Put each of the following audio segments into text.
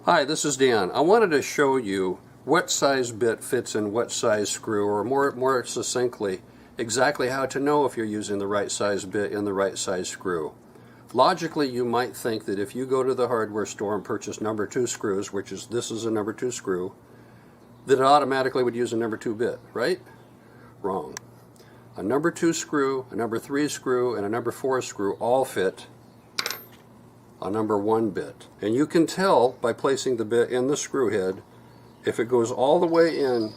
Hi, this is Dan. I wanted to show you what size bit fits in what size screw, or more succinctly, exactly how to know if you're using the right size bit in the right size screw. Logically, you might think that if you go to the hardware store and purchase number 2 screws, this is a number 2 screw, that it automatically would use a number 2 bit, right? Wrong. A number 2 screw, a number 3 screw, and a number 4 screw all fit a number 1 bit. And you can tell by placing the bit in the screw head, if it goes all the way in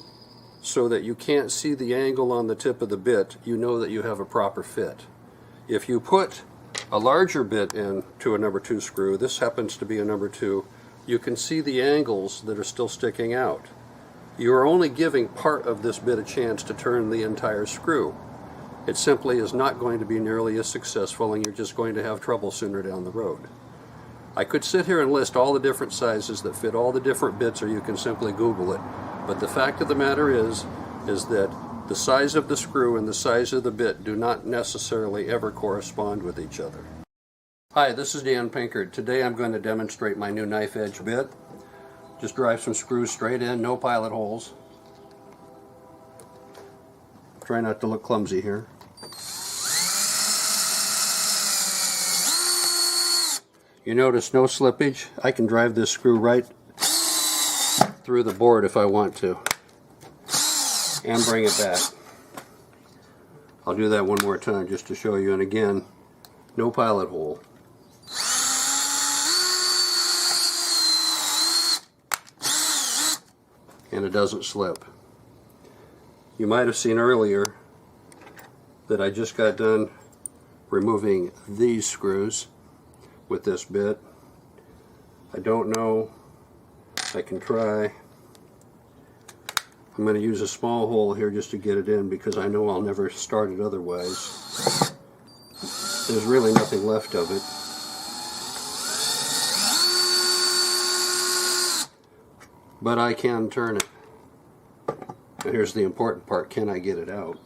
so that you can't see the angle on the tip of the bit, you know that you have a proper fit. If you put a larger bit in to a number 2 screw, this happens to be a number 2, you can see the angles that are still sticking out. You are only giving part of this bit a chance to turn the entire screw. It simply is not going to be nearly as successful, and you're just going to have trouble sooner down the road. I could sit here and list all the different sizes that fit all the different bits, or you can simply Google it. But the fact of the matter is that the size of the screw and the size of the bit do not necessarily ever correspond with each other. Hi, this is Dan Pinkard. Today I'm going to demonstrate my new KnifeEdge bit. Just drive some screws straight in, no pilot holes. Try not to look clumsy here. You notice no slippage. I can drive this screw right through the board if I want to and bring it back. I'll do that one more time just to show you, and again, no pilot hole. And it doesn't slip. You might have seen earlier that I just got done removing these screws with this bit. I don't know. I can try. I'm going to use a small hole here just to get it in because I know I'll never start it otherwise. There's really nothing left of it. But I can turn it. And here's the important part, can I get it out?